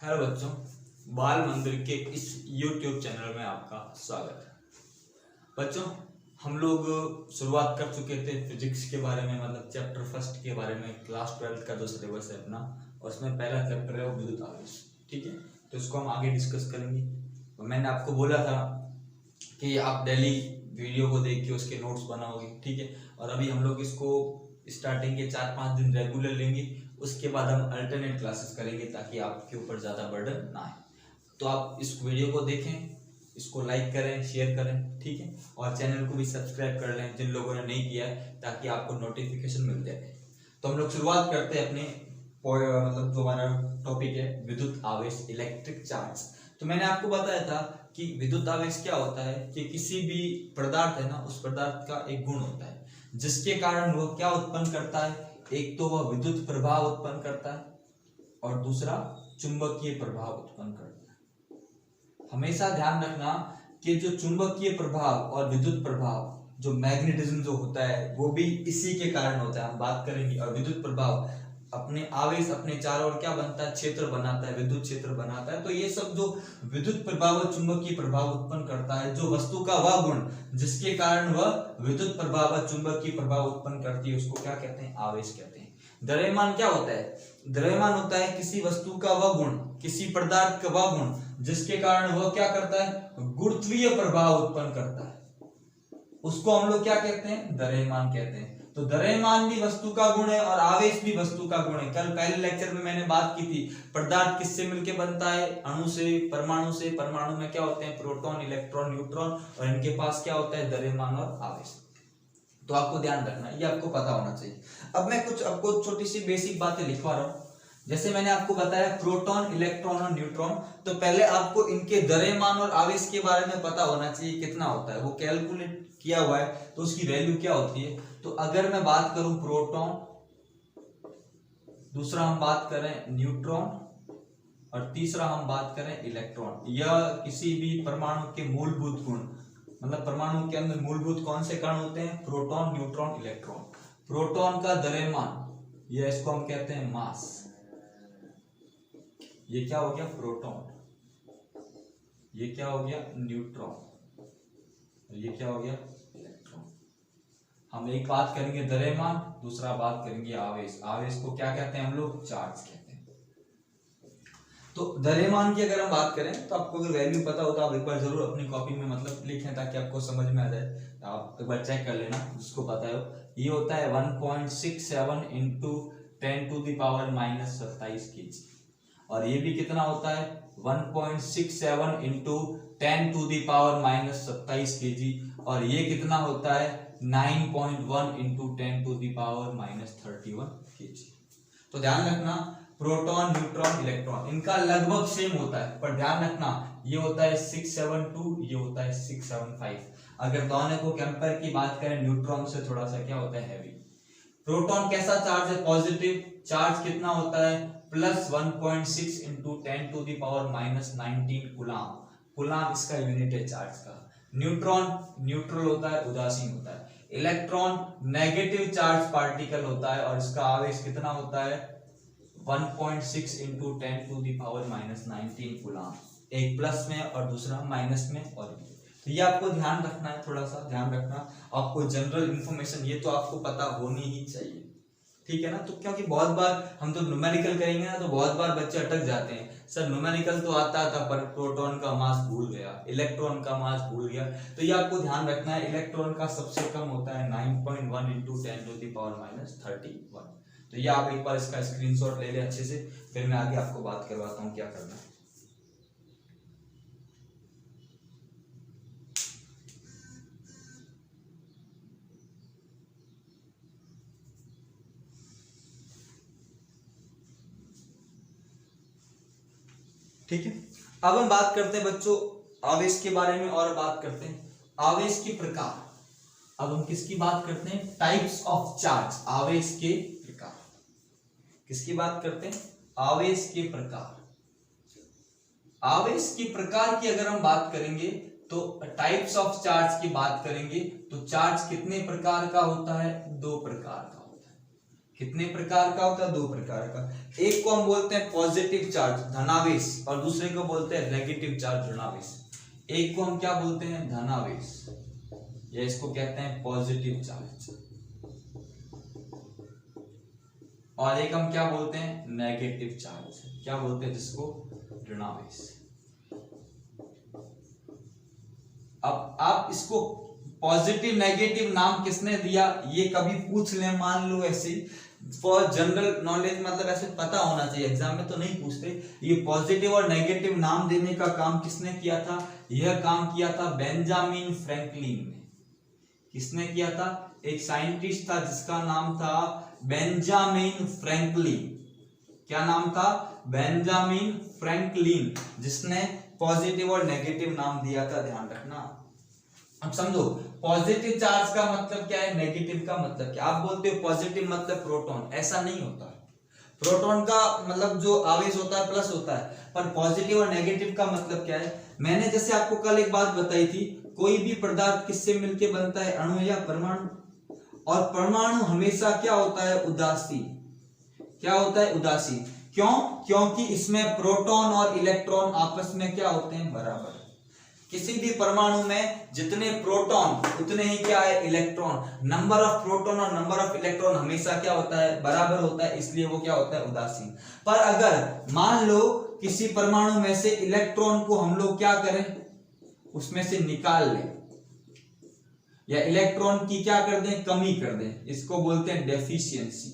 Hello बच्चों, बाल मंदिर के इस YouTube चैनल में आपका स्वागत है। बच्चों, हम लोग शुरुआत कर चुके थे फिजिक्स के बारे में, मतलब चैप्टर फर्स्ट के बारे में। क्लास 12 का जो सिलेबस है अपना, और उसमें पहला चैप्टर है वो विद्युत आवेश। ठीक है, तो इसको हम आगे डिस्कस करेंगे। तो मैंने आपको बोला था कि आप डेली वीडियो को देख के उसके नोट्स बनाओगे। ठीक है, और अभी हम लोग इसको स्टार्टिंग के 4-5 दिन रेगुलर लेंगे, उसके बाद हम अल्टरनेट क्लासेस करेंगे ताकि आपके ऊपर ज़्यादा बर्डन ना आए। तो आप इस वीडियो को देखें, इसको लाइक करें, शेयर करें। ठीक है, और चैनल को भी सब्सक्राइब कर लें जिन लोगों ने नहीं किया है, ताकि आपको नोटिफिकेशन मिल जाए। तो हम लोग शुरुआत करते हैं अपने मतलब जो हमारा टॉपिक है विद्युत आवेश, इलेक्ट्रिक चार्ज। तो मैंने आपको बताया था कि विद्युत आवेश क्या होता है कि किसी भी पदार्थ है ना, उस पदार्थ का एक गुण होता है जिसके कारण वह क्या उत्पन्न करता है। एक तो वह विद्युत प्रभाव उत्पन्न करता है और दूसरा चुंबकीय प्रभाव उत्पन्न करता है। हमेशा ध्यान रखना कि जो चुंबकीय प्रभाव और विद्युत प्रभाव, जो मैग्नेटिज्म जो होता है, वो भी इसी के कारण होता है, हम बात करेंगे। और विद्युत प्रभाव अपने आवेश अपने चारों ओर क्या बनता है, क्षेत्र बनाता है, विद्युत क्षेत्र बनाता है। तो ये सब जो विद्युत प्रभाव और चुंबकीय प्रभाव उत्पन्न करता है, जो वस्तु का वह गुण जिसके कारण वह विद्युत प्रभाव और चुंबकीय प्रभाव उत्पन्न करती है, उसको क्या कहते हैं, आवेश कहते हैं। द्रव्यमान क्या होता है? द्रव्यमान होता है किसी वस्तु का वह गुण, किसी पदार्थ का वह गुण जिसके कारण वह क्या करता है, गुरुत्वीय प्रभाव उत्पन्न करता है। उसको हम लोग क्या कहते हैं, द्रव्यमान कहते हैं। तो द्रव्यमान भी वस्तु का गुण है और आवेश भी वस्तु का गुण है। कल पहले लेक्चर में मैंने बात की थी, पदार्थ किससे मिलकर बनता है, अणु से, परमाणु से। परमाणु में क्या होते हैं, प्रोटॉन, इलेक्ट्रॉन, न्यूट्रॉन, और इनके पास क्या होता है, द्रव्यमान और आवेश। तो आपको ध्यान रखना, ये आपको पता होना चाहिए। अब मैं कुछ आपको छोटी सी बेसिक बातें लिखवा रहा हूं। जैसे मैंने आपको बताया प्रोटॉन, इलेक्ट्रॉन और न्यूट्रॉन, तो पहले आपको इनके द्रव्यमान और आवेश के बारे में पता होना चाहिए कितना होता है। वो कैलकुलेट किया हुआ है, तो उसकी वैल्यू क्या होती है। तो अगर मैं बात करूं प्रोटॉन, दूसरा हम बात करें न्यूट्रॉन, और तीसरा हम बात करें इलेक्ट्रॉन, यह किसी भी परमाणु के मूलभूत गुण, मतलब परमाणु के अंदर मूलभूत कौन से कण होते हैं, प्रोटॉन, न्यूट्रॉन, इलेक्ट्रॉन। प्रोटॉन का द्रव्यमान, ये इसको हम कहते हैं मास। ये क्या हो गया, प्रोटॉन। ये क्या हो गया, न्यूट्रॉन। ये क्या हो गया, इलेक्ट्रॉन। हम एक बात करेंगे द्रव्यमान, दूसरा बात करेंगे आवेश। आवेश को क्या कहते हैं हम लोग, चार्ज कहते हैं। तो द्रव्यमान की अगर हम बात करें, तो आपको अगर वैल्यू पता हो तो आप एक बार जरूर अपनी कॉपी में मतलब लिखें, ताकि आपको समझ में आ जाए। आप एक बार चेक कर लेना जिसको पता हो। ये होता है 1.67 इंटू 10⁻⁻27 kg, और ये भी कितना होता है, 1.67 इंटू 10⁻⁻27 kg, और ये कितना होता है 9.1 इंटू 10⁻31 kg। तो ध्यान रखना, प्रोटॉन, न्यूट्रॉन, इलेक्ट्रॉन इनका लगभग सेम होता है, पर ध्यान रखना ये होता है 672, ये होता है 675। अगर दोनों को कंपेयर की बात करें, न्यूट्रॉन से थोड़ा सा क्या होता है, हैवी। प्रोटॉन कैसा चार्ज है, पॉजिटिव चार्ज। कितना होता है, प्लस 1.6 इंटू 10⁻⁻19 कूलाम। कूलाम इसका यूनिट है चार्ज का। न्यूट्रॉन न्यूट्रल होता है, उदासीन होता है। इलेक्ट्रॉन नेगेटिव चार्ज पार्टिकल होता है, और इसका आवेश कितना होता है, 1.6 इंटू 10⁻⁻19 कूलाम। एक प्लस में और दूसरा माइनस में। और तो ये आपको ध्यान रखना है, थोड़ा सा ध्यान रखना। आपको जनरल इंफॉर्मेशन ये तो आपको पता होनी ही चाहिए, ठीक है ना। तो क्योंकि बहुत बार हम तो न्यूमेरिकल करेंगे ना, तो बहुत बार बच्चे अटक जाते हैं, सर न्यूमेरिकल तो आता था पर प्रोटॉन का मास भूल गया, इलेक्ट्रॉन का मास भूल गया। तो ये आपको ध्यान रखना है, इलेक्ट्रॉन का सबसे कम होता है 9.1 इंटू 10⁻⁻31। तो ये आप एक बार इसका स्क्रीनशॉट ले ले अच्छे से, फिर मैं आगे आपको बात करवाता हूँ क्या करना है। ठीक है, अब हम बात करते हैं बच्चों आवेश के बारे में, और बात करते हैं आवेश के प्रकार। अब हम किसकी बात करते हैं, टाइप्स ऑफ चार्ज, आवेश के प्रकार। किसकी बात करते हैं, आवेश के प्रकार। आवेश के प्रकार की अगर हम बात करेंगे, तो टाइप्स ऑफ चार्ज की बात करेंगे, तो चार्ज कितने प्रकार का होता है, 2 प्रकार का होता है। कितने प्रकार का होता है? 2 प्रकार का। एक को हम बोलते हैं पॉजिटिव चार्ज धनावेश और दूसरे को बोलते हैं नेगेटिव चार्ज ऋणावेश। एक को हम क्या बोलते हैं? धनावेश, या इसको कहते हैं पॉजिटिव चार्ज, और एक हम क्या बोलते हैं? Negative charge. क्या बोलते हैं जिसको? ऋणावेश। अब आप इसको पॉजिटिव नेगेटिव नाम किसने दिया ये कभी पूछ ले, मान लो ऐसे फॉर जनरल नॉलेज, मतलब ऐसे पता होना चाहिए, एग्जाम में तो नहीं पूछते। ये पॉजिटिव और नेगेटिव नाम देने का काम किसने किया था? यह काम किया था बेंजामिन फ्रैंकलिन ने। किसने किया था? एक साइंटिस्ट था जिसका नाम था बेंजामिन फ्रैंकलिन। क्या नाम था? बेंजामिन फ्रैंकलिन, जिसने पॉजिटिव और नेगेटिव नाम दिया था, ध्यान रखना। अब समझो पॉजिटिव चार्ज का मतलब क्या है, नेगेटिव का मतलब क्या। आप बोलते हो पॉजिटिव मतलब प्रोटॉन, ऐसा नहीं होता। प्रोटॉन का मतलब जो आवेश होता है प्लस होता है, पर पॉजिटिव और नेगेटिव का मतलब क्या है। मैंने जैसे आपको कल एक बात बताई थी, कोई भी पदार्थ किससे मिलके बनता है? अणु या परमाणु। और परमाणु हमेशा क्या होता है? उदासीन। क्या होता है? उदासीन। क्यों? क्योंकि इसमें प्रोटॉन और इलेक्ट्रॉन आपस में क्या होते हैं? बराबर। किसी भी परमाणु में जितने प्रोटॉन उतने ही क्या है? इलेक्ट्रॉन। नंबर ऑफ प्रोटॉन और नंबर ऑफ इलेक्ट्रॉन हमेशा क्या होता है? बराबर होता है, इसलिए वो क्या होता है? उदासीन। पर अगर मान लो किसी परमाणु में से इलेक्ट्रॉन को हम लोग क्या करें? उसमें से निकाल लें, या इलेक्ट्रॉन की क्या कर दें? कमी कर दें, इसको बोलते हैं डेफिशिएंसी।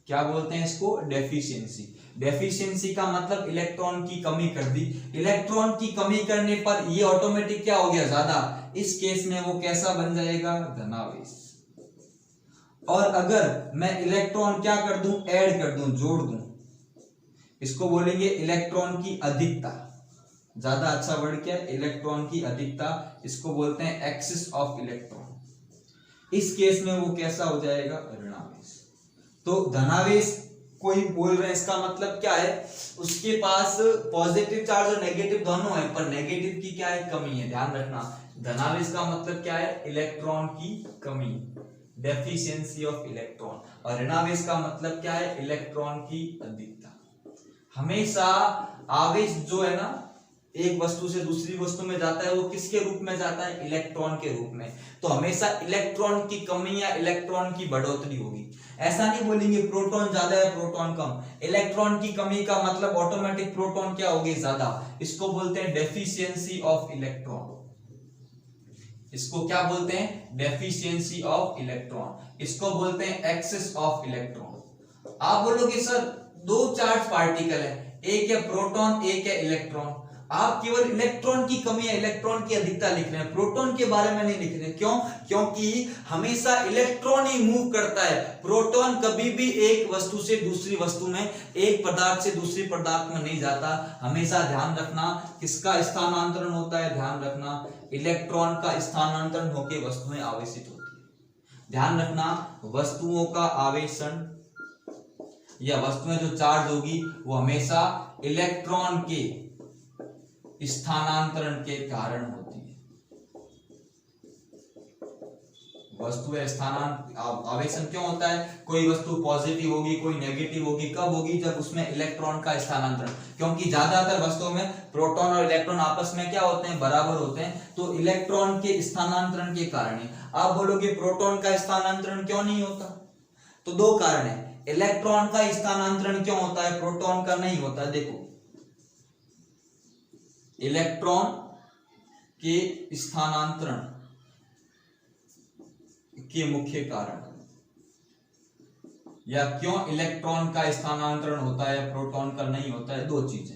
क्या बोलते हैं इसको? डेफिशिएंसी। डेफिशिएंसी का मतलब इलेक्ट्रॉन की कमी कर दी। इलेक्ट्रॉन की कमी करने पर ये ऑटोमेटिक क्या हो गया? ज्यादा। इस केस में वो कैसा बन जाएगा? धनावेश। और अगर मैं इलेक्ट्रॉन क्या कर दूं? ऐड कर दूं, जोड़ दूं, इसको बोलेंगे इलेक्ट्रॉन की अधिकता। ज्यादा अच्छा वर्ड क्या है? इलेक्ट्रॉन की अधिकता। इसको बोलते हैं एक्सिस ऑफ इलेक्ट्रॉन। इस केस में वो कैसा हो जाएगा? ऋणावेश। तो धनावेश कोई बोल रहे हैं, इसका मतलब क्या है? उसके पास पॉजिटिव चार्ज और नेगेटिव दोनों है, पर नेगेटिव की क्या है? कमी है। ध्यान रखना, धनावेश का मतलब क्या है? इलेक्ट्रॉन की कमी, डेफिशिएंसी ऑफ इलेक्ट्रॉन। और ऋणावेश का मतलब क्या है? इलेक्ट्रॉन की अधिकता। हमेशा आवेश जो है ना, एक वस्तु से दूसरी वस्तु में जाता है, वो किसके रूप में जाता है? इलेक्ट्रॉन के रूप में। तो हमेशा इलेक्ट्रॉन की कमी या इलेक्ट्रॉन की बढ़ोतरी होगी। ऐसा नहीं बोलेंगे प्रोटॉन ज्यादा है प्रोटॉन कम। इलेक्ट्रॉन की कमी का मतलब ऑटोमेटिक प्रोटॉन क्या होगी? ज्यादा। इसको बोलते हैं डेफिशिएंसी ऑफ इलेक्ट्रॉन। इसको क्या बोलते हैं? Deficiency of electron. इसको बोलते हैं एक्सेस ऑफ इलेक्ट्रॉन। आप बोलोगे सर 2 चार्ज पार्टिकल है, एक है प्रोटॉन एक है इलेक्ट्रॉन, आप केवल इलेक्ट्रॉन की कमी या इलेक्ट्रॉन की अधिकता लिख रहे हैं, प्रोटॉन के बारे में नहीं लिख रहे। क्यों? क्योंकि हमेशा इलेक्ट्रॉन ही मूव करता है। प्रोटॉन कभी भी एक वस्तु से दूसरी वस्तु में, एक पदार्थ से दूसरी पदार्थ में नहीं जाता। हमेशा ध्यान रखना किसका स्थानांतरण होता है? ध्यान रखना इलेक्ट्रॉन का स्थानांतरण होकर वस्तुएं आवेशित होती है। ध्यान रखना वस्तुओं का आवेशन या वस्तुएं जो चार्ज होगी वो हमेशा इलेक्ट्रॉन के स्थानांतरण के कारण होती है। वस्तुएं आवेशन क्यों होता है? कोई वस्तु पॉजिटिव होगी कोई नेगेटिव होगी, कब होगी? जब उसमें इलेक्ट्रॉन का स्थानांतरण, क्योंकि ज्यादातर वस्तुओं में प्रोटॉन और इलेक्ट्रॉन आपस में क्या होते हैं? बराबर होते हैं। तो इलेक्ट्रॉन के स्थानांतरण के कारण है। आप बोलोगे प्रोटॉन का स्थानांतरण क्यों नहीं होता? तो 2 कारण है। इलेक्ट्रॉन का स्थानांतरण क्यों होता है, प्रोटॉन का नहीं होता? देखो, इलेक्ट्रॉन के स्थानांतरण के मुख्य कारण या क्यों इलेक्ट्रॉन का स्थानांतरण होता है प्रोटॉन का नहीं होता है, 2 चीजें।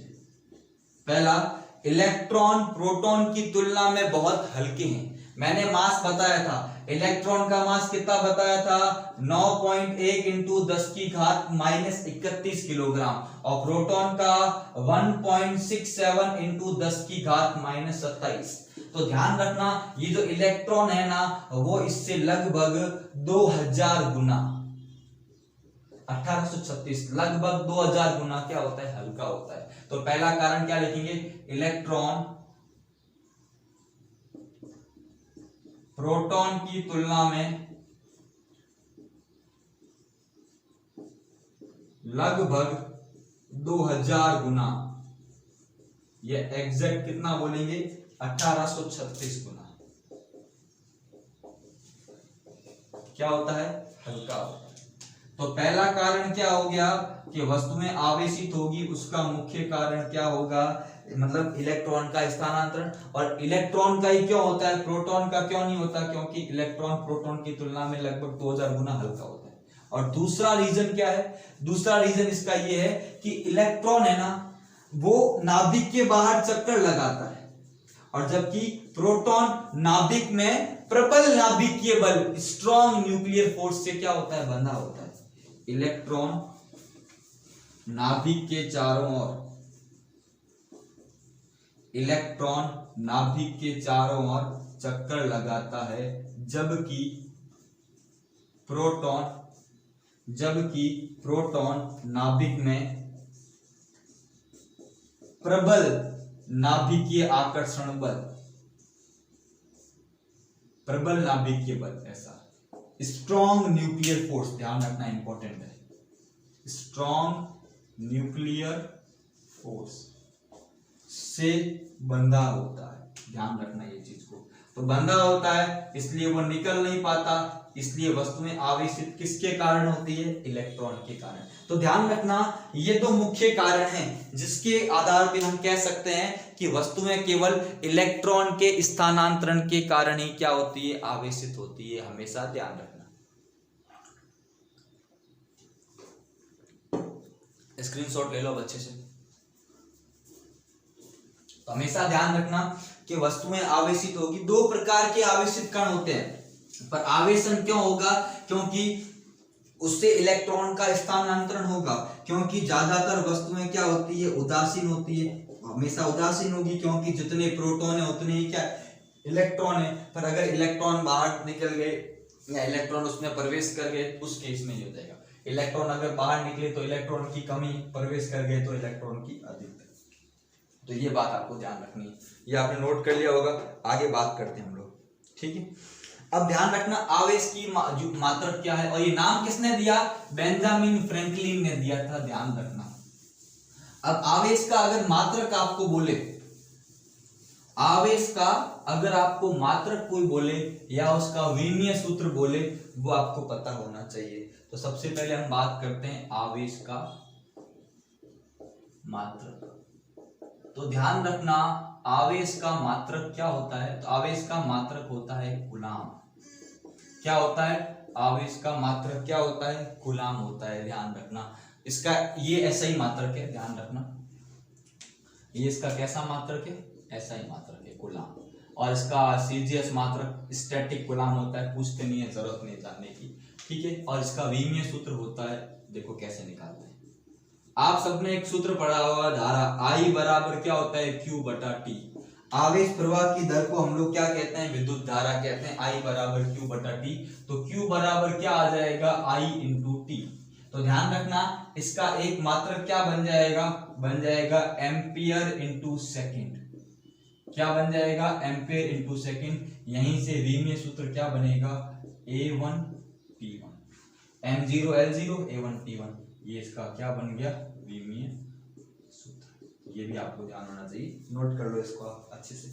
पहला, इलेक्ट्रॉन प्रोटॉन की तुलना में बहुत हल्के हैं। मैंने मास बताया था, इलेक्ट्रॉन का मास कितना बताया था? 9.1 इंटू 10 की घात -31 किलोग्राम, और प्रोटॉन का 1.67 इंटू 10 की घात -27। तो ध्यान रखना ये जो इलेक्ट्रॉन है ना, वो इससे लगभग 2000 गुना, 1836 लगभग 2000 गुना क्या होता है? हल्का होता है। तो पहला कारण क्या लिखेंगे? इलेक्ट्रॉन प्रोटॉन की तुलना में लगभग 2000 गुना, ये एग्जैक्ट कितना बोलेंगे 1836 गुना क्या होता है, हल्का होता है। तो पहला कारण क्या हो गया कि वस्तुएं आवेशित होगी, उसका मुख्य कारण क्या होगा, मतलब इलेक्ट्रॉन का स्थानांतरण। और इलेक्ट्रॉन का ही क्यों होता है, प्रोटॉन का क्यों नहीं होता, क्योंकि इलेक्ट्रॉन प्रोटॉन की तुलना में लगभग 2000 गुना हल्का होता है। और दूसरा रीजन क्या है, दूसरा रीजन इसका ये है कि इलेक्ट्रॉन है ना वो नाभिक के बाहर चक्कर लगाता है, और जबकि प्रोटॉन नाभिक में प्रबल नाभिकीय बल, स्ट्रॉन्ग न्यूक्लियर फोर्स से क्या होता है, बंधा होता है। इलेक्ट्रॉन नाभिक के चारों ओर, इलेक्ट्रॉन नाभिक के चारों ओर चक्कर लगाता है, जबकि प्रोटॉन नाभिक में प्रबल नाभिकीय आकर्षण बल, प्रबल नाभिकीय बल, ऐसा स्ट्रॉन्ग न्यूक्लियर फोर्स, ध्यान रखना इंपॉर्टेंट है, स्ट्रॉन्ग न्यूक्लियर फोर्स से बंधा होता है, ध्यान रखना ये चीज को। तो बंधा होता है इसलिए वो निकल नहीं पाता, इसलिए वस्तुएं आवेशित किसके कारण होती है, इलेक्ट्रॉन के कारण। तो ध्यान रखना ये दो मुख्य कारण हैं जिसके आधार पर हम कह सकते हैं कि वस्तुएं केवल इलेक्ट्रॉन के स्थानांतरण के कारण ही क्या होती है, आवेशित होती है, हमेशा ध्यान रखना। स्क्रीनशॉट ले लो अच्छे से। तो हमेशा ध्यान रखना कि वस्तुएं आवेशित होगी, दो प्रकार के आवेशित कण होते हैं, पर आवेशन क्यों होगा, क्योंकि उससे इलेक्ट्रॉन का स्थानांतरण होगा, क्योंकि ज्यादातर वस्तुएं क्या होती है, उदासीन होती है, हमेशा उदासीन होगी, क्योंकि जितने प्रोटॉन है उतने ही क्या इलेक्ट्रॉन है। पर अगर इलेक्ट्रॉन बाहर निकल गए या इलेक्ट्रॉन उसमें प्रवेश कर गए उस केस में ये हो जाएगा, इलेक्ट्रॉन अगर बाहर निकले तो इलेक्ट्रॉन की कमी, प्रवेश कर गए तो इलेक्ट्रॉन की अधिकता। तो ये बात आपको ध्यान रखनी है, ये आपने नोट कर लिया होगा, आगे बात करते हैं हम लोग, ठीक है। अब ध्यान रखना आवेश की मात्रक क्या है, और ये नाम किसने दिया, बेंजामिन फ्रैंकलिन ने दिया था, ध्यान रखना। अब आवेश का अगर मात्रक आपको बोले, आवेश का अगर आपको मात्रक कोई बोले या उसका विमीय सूत्र बोले, वो आपको पता होना चाहिए। तो सबसे पहले हम बात करते हैं आवेश का मात्रक। तो ध्यान रखना आवेश का मात्रक क्या होता है, तो आवेश का मात्रक होता है कूलाम। क्या होता है, आवेश का मात्रक क्या होता है, कूलाम होता है, ध्यान रखना। इसका ये ऐसा ही मात्रक है, ध्यान रखना, ये इसका कैसा मात्रक है, ऐसा ही मात्रक है, कूलाम। और इसका सीजीएस मात्रक स्टैटिक कूलाम होता है, पूछते नहीं है, जरूरत नहीं जानने की, ठीक है। और इसका विमीय सूत्र होता है, देखो कैसे निकालते हैं। आप सबने एक सूत्र पढ़ा होगा, धारा I बराबर क्या होता है, Q बटा T। आवेश प्रवाह की दर को हम लोग क्या कहते हैं, विद्युत धारा कहते हैं, I बराबर Q बटा T। तो Q बराबर क्या आ जाएगा, I इंटू T। तो ध्यान रखना इसका एक मात्रक क्या बन जाएगा, बन जाएगा एम्पियर इंटू सेकेंड। क्या बन जाएगा, एम्पियर इंटू सेकेंड। यहीं से विमीय सूत्र क्या बनेगा, A1 P1, M0 L0 A1 P1, ये इसका क्या बन गया, विमीय सूत्र। ये भी आपको ध्यान होना चाहिए, नोट कर लो इसको अच्छे से।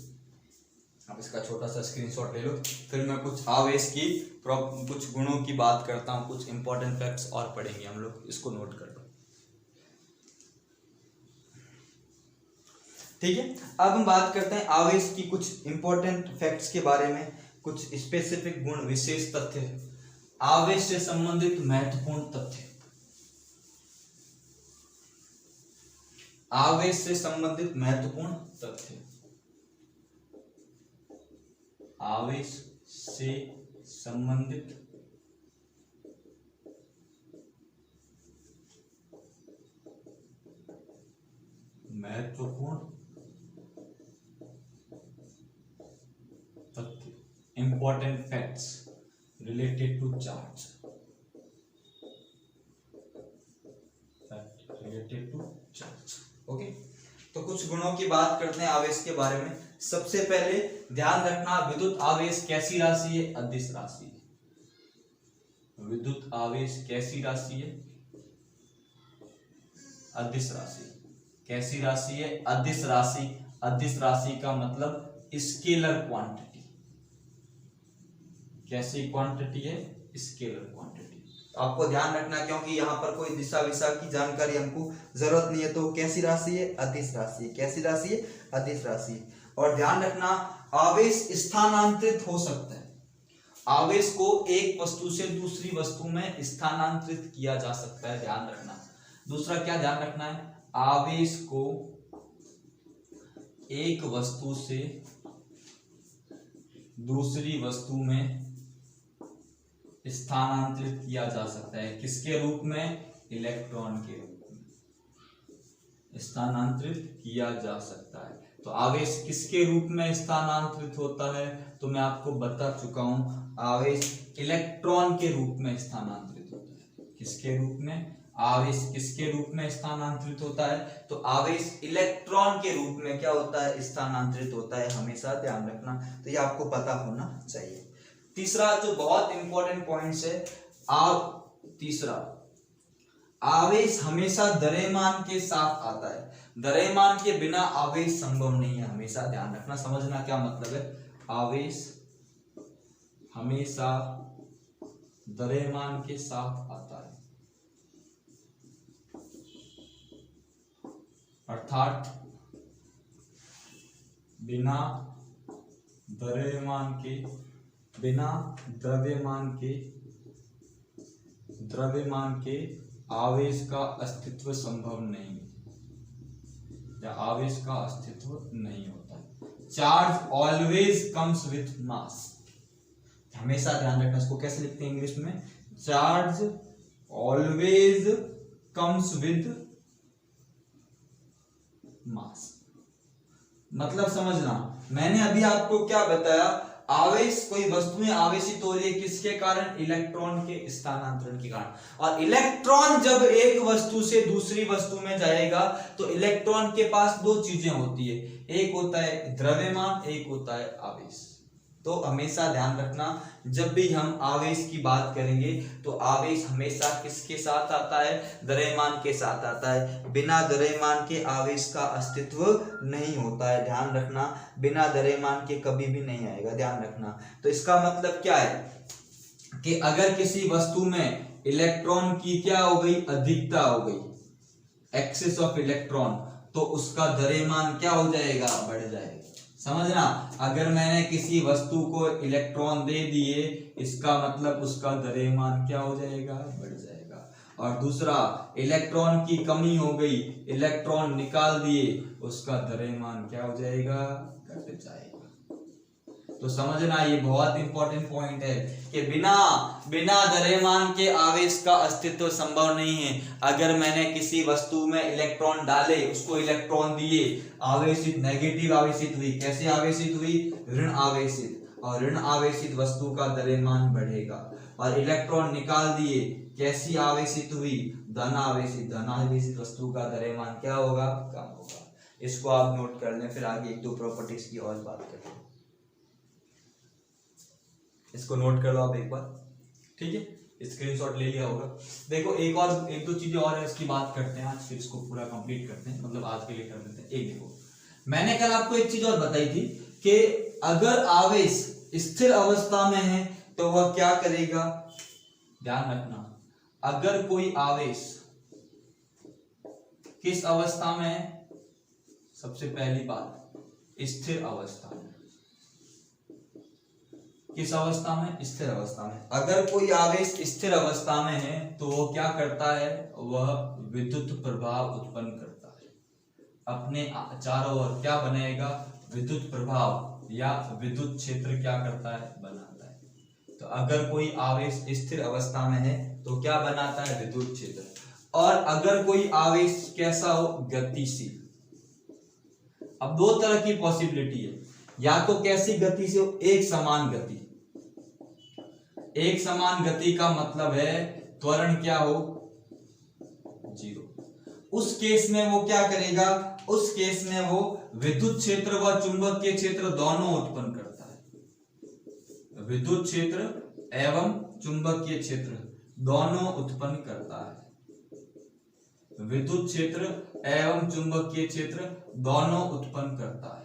अब इसका छोटा सा स्क्रीनशॉट ले लो, फिर मैं कुछ आवेश की कुछ गुणों की बात करता हूँ, कुछ इंपॉर्टेंट फैक्ट्स और पढ़ेंगे हम लोग, इसको नोट कर लो, ठीक है। अब हम बात करते हैं आवेश की कुछ इंपॉर्टेंट फैक्ट्स के बारे में, कुछ स्पेसिफिक गुण, विशेष तथ्य, आवेश से संबंधित महत्वपूर्ण तथ्य, आवेश से संबंधित महत्वपूर्ण तथ्य, आवेश से संबंधित महत्वपूर्ण तथ्य, important facts related to charge, related to charge, okay. तो कुछ गुणों की बात करते हैं आवेश के बारे में। सबसे पहले ध्यान रखना विद्युत आवेश कैसी राशि है, अदिश राशि है। विद्युत आवेश कैसी राशि है, अदिश राशि। कैसी राशि है? अदिश राशि। अदिश राशि का मतलब स्केलर क्वांटिटी। कैसी क्वांटिटी है? Scalar quantity. आपको ध्यान रखना, क्योंकि यहाँ पर कोई दिशा विशा की जानकारी हमको जरूरत नहीं है। तो कैसी राशि है? अदिश राशि। कैसी राशि है? अदिश राशि। और ध्यान रखना, आवेश स्थानांतरित हो सकता है। आवेश को एक वस्तु से दूसरी वस्तु में स्थानांतरित किया जा सकता है, ध्यान रखना। दूसरा क्या ध्यान रखना है? आवेश को एक वस्तु से दूसरी वस्तु में स्थानांतरित किया जा सकता है। किसके रूप में? इलेक्ट्रॉन के रूप में स्थानांतरित किया जा सकता है। तो आवेश किसके रूप में स्थानांतरित होता है? तो मैं आपको बता चुका हूं, आवेश इलेक्ट्रॉन के रूप में स्थानांतरित होता है। किसके रूप में? आवेश किसके रूप में स्थानांतरित होता है? तो आवेश इलेक्ट्रॉन के रूप में क्या होता है? स्थानांतरित होता है। हमेशा ध्यान रखना, तो ये आपको पता होना चाहिए। तीसरा जो बहुत इंपॉर्टेंट पॉइंट्स है, तीसरा, आवेश हमेशा द्रव्यमान के साथ आता है। द्रव्यमान के बिना आवेश संभव नहीं है। हमेशा ध्यान रखना, समझना क्या मतलब है। आवेश हमेशा द्रव्यमान के साथ आता है, अर्थात बिना द्रव्यमान के आवेश का अस्तित्व संभव नहीं, या आवेश का अस्तित्व नहीं होता है। Charge always comes with mass. हमेशा ध्यान रखना, इसको कैसे लिखते हैं इंग्लिश में? Charge always comes with mass. मतलब समझना, मैंने अभी आपको क्या बताया? आवेश, कोई वस्तुएं आवेशित हो रही है किसके कारण? इलेक्ट्रॉन के स्थानांतरण के कारण। और इलेक्ट्रॉन जब एक वस्तु से दूसरी वस्तु में जाएगा तो इलेक्ट्रॉन के पास दो चीजें होती है, एक होता है द्रव्यमान, एक होता है आवेश। तो हमेशा ध्यान रखना, जब भी हम आवेश की बात करेंगे तो आवेश हमेशा किसके साथ आता है? द्रव्यमान के साथ आता है। बिना द्रव्यमान के आवेश का अस्तित्व नहीं होता है। ध्यान रखना, बिना द्रव्यमान के कभी भी नहीं आएगा, ध्यान रखना। तो इसका मतलब क्या है कि अगर किसी वस्तु में इलेक्ट्रॉन की क्या हो गई? अधिकता हो गई, एक्सेस ऑफ इलेक्ट्रॉन, तो उसका द्रव्यमान क्या हो जाएगा? बढ़ जाएगा। समझना, अगर मैंने किसी वस्तु को इलेक्ट्रॉन दे दिए, इसका मतलब उसका द्रव्यमान क्या हो जाएगा? बढ़ जाएगा। और दूसरा, इलेक्ट्रॉन की कमी हो गई, इलेक्ट्रॉन निकाल दिए, उसका द्रव्यमान क्या हो जाएगा? घट जाएगा। तो समझना, ये बहुत इंपॉर्टेंट पॉइंट है कि बिना द्रव्यमान के आवेश का अस्तित्व संभव नहीं है। अगर मैंने किसी वस्तु में इलेक्ट्रॉन डाले, उसको इलेक्ट्रॉन दिए, आवेशित, नेगेटिव आवेशित हुई। कैसे आवेशित हुई? ऋण आवेशित। और ऋण आवेशित वस्तु का द्रव्यमान बढ़ेगा। और इलेक्ट्रॉन निकाल दिए, कैसी आवेशित हुई? धन आवेशित। धन आवेशित वस्तु का द्रव्यमान क्या होगा? कम होगा। इसको आप नोट कर लें, फिर आगे एक दो प्रॉपर्टीज की और बात करते हैं। इसको नोट कर लो आप एक बार, ठीक है? स्क्रीनशॉट ले लिया होगा। देखो, एक दो चीजें और है, इसकी बात करते हैं आज, फिर इसको पूरा कंप्लीट करते हैं, मतलब आज के लिए कर देते हैं। एक देखो, मैंने कल आपको एक चीज और बताई थी कि अगर आवेश स्थिर अवस्था में है तो वह क्या करेगा? ध्यान रखना, अगर कोई आवेश किस अवस्था में है? सबसे पहली बात, स्थिर अवस्था में। किस अवस्था में? स्थिर अवस्था में। अगर कोई आवेश स्थिर अवस्था में है तो वो क्या करता है? वह विद्युत प्रभाव उत्पन्न करता है। अपने चारों ओर क्या बनाएगा? विद्युत प्रभाव या विद्युत क्षेत्र क्या करता है? बनाता है। तो अगर कोई आवेश स्थिर अवस्था में है तो क्या बनाता है? विद्युत क्षेत्र। और अगर कोई आवेश कैसा हो? गतिशील। अब दो तरह की पॉसिबिलिटी है, या तो कैसी गति से हो? एक समान गति। एक समान गति का मतलब है त्वरण क्या हो? जीरो। उस केस में वो क्या करेगा? उस केस में वो विद्युत क्षेत्र व चुंबकीय क्षेत्र दोनों उत्पन्न करता है। विद्युत क्षेत्र एवं चुंबकीय क्षेत्र दोनों उत्पन्न करता है। विद्युत क्षेत्र एवं चुंबकीय क्षेत्र दोनों उत्पन्न करता है।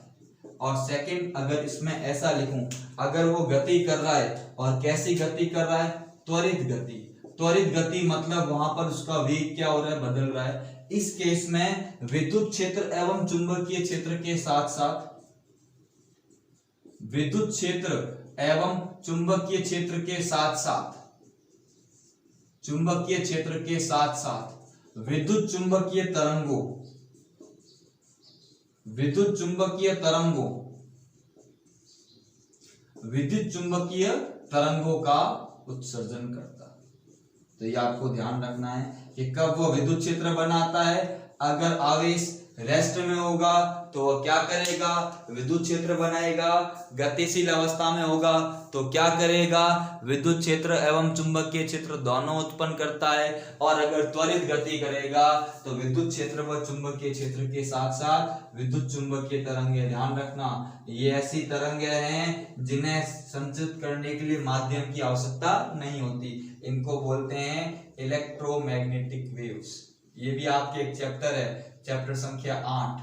और सेकंड, अगर इसमें ऐसा लिखूं, अगर वो गति कर रहा है, और कैसी गति कर रहा है? त्वरित गति। त्वरित गति मतलब वहां पर उसका वेग क्या हो रहा है? बदल रहा है। इस केस में विद्युत क्षेत्र एवं चुंबकीय क्षेत्र के साथ साथ विद्युत क्षेत्र एवं चुंबकीय क्षेत्र के साथ साथ चुंबकीय क्षेत्र के साथ साथ विद्युत चुंबकीय तरंगों विद्युत चुंबकीय तरंगों का उत्सर्जन करता है। तो ये आपको ध्यान रखना है कि कब वो विद्युत क्षेत्र बनाता है। अगर आवेश रेस्ट में होगा तो वह क्या करेगा? विद्युत क्षेत्र बनाएगा। गतिशील अवस्था में होगा तो क्या करेगा? विद्युत क्षेत्र एवं चुंबकीय क्षेत्र दोनों उत्पन्न करता है। और अगर त्वरित गति करेगा तो विद्युत क्षेत्र व चुंबकीय क्षेत्र के साथ साथ विद्युत चुंबकीय तरंगे। ध्यान रखना, ये ऐसी तरंगे हैं जिन्हें संचित करने के लिए माध्यम की आवश्यकता नहीं होती। इनको बोलते हैं इलेक्ट्रोमैग्नेटिक वेव्स। ये भी आपके एक चैप्टर है, चैप्टर संख्या 8,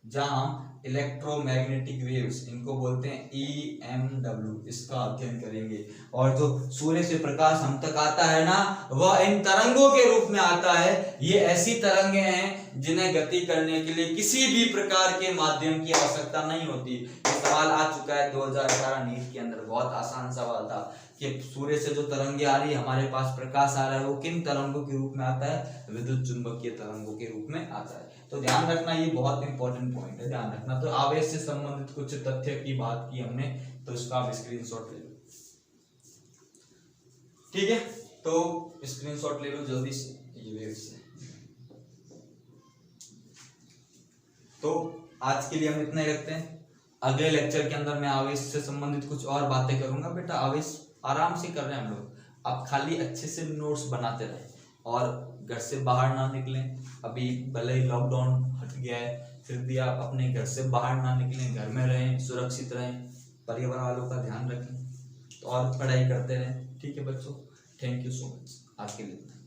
जहां हम इलेक्ट्रोमैग्नेटिक वेव्स, इनको बोलते हैं EMW, इसका अध्ययन करेंगे। और जो सूर्य से प्रकाश हम तक आता है ना, वह इन तरंगों के रूप में आता है। ये ऐसी तरंगे हैं जिन्हें गति करने के लिए किसी भी प्रकार के माध्यम की आवश्यकता नहीं होती। ये सवाल आ चुका है 2018 नीट के अंदर, बहुत आसान सवाल था कि सूर्य से जो तरंगे आ रही है, हमारे पास प्रकाश आ रहा है, वो किन तरंगों के रूप में आता है? विद्युत चुंबकीय तरंगों के रूप में आता है। तो ध्यान रखना, ये बहुत इंपॉर्टेंट पॉइंट है, ध्यान रखना। तो आवेश से संबंधित कुछ तथ्य की बात की हमने, तो इसका आप स्क्रीनशॉट ले लो, ठीक है? तो स्क्रीनशॉट ले लो जल्दी से ये वेव से। तो आज के लिए हम इतना ही रखते हैं। अगले लेक्चर के अंदर मैं आवेश से संबंधित कुछ और बातें करूंगा। बेटा आवेश आराम से कर रहे हैं हम लोग, आप खाली अच्छे से नोट्स बनाते रहे और घर से बाहर ना निकलें। अभी भले ही लॉकडाउन हट गया है, फिर भी आप अपने घर से बाहर ना निकलें, घर में रहें, सुरक्षित रहें, परिवार वालों का ध्यान रखें और पढ़ाई करते रहें, ठीक है बच्चों? थैंक यू सो मच आज के लिए।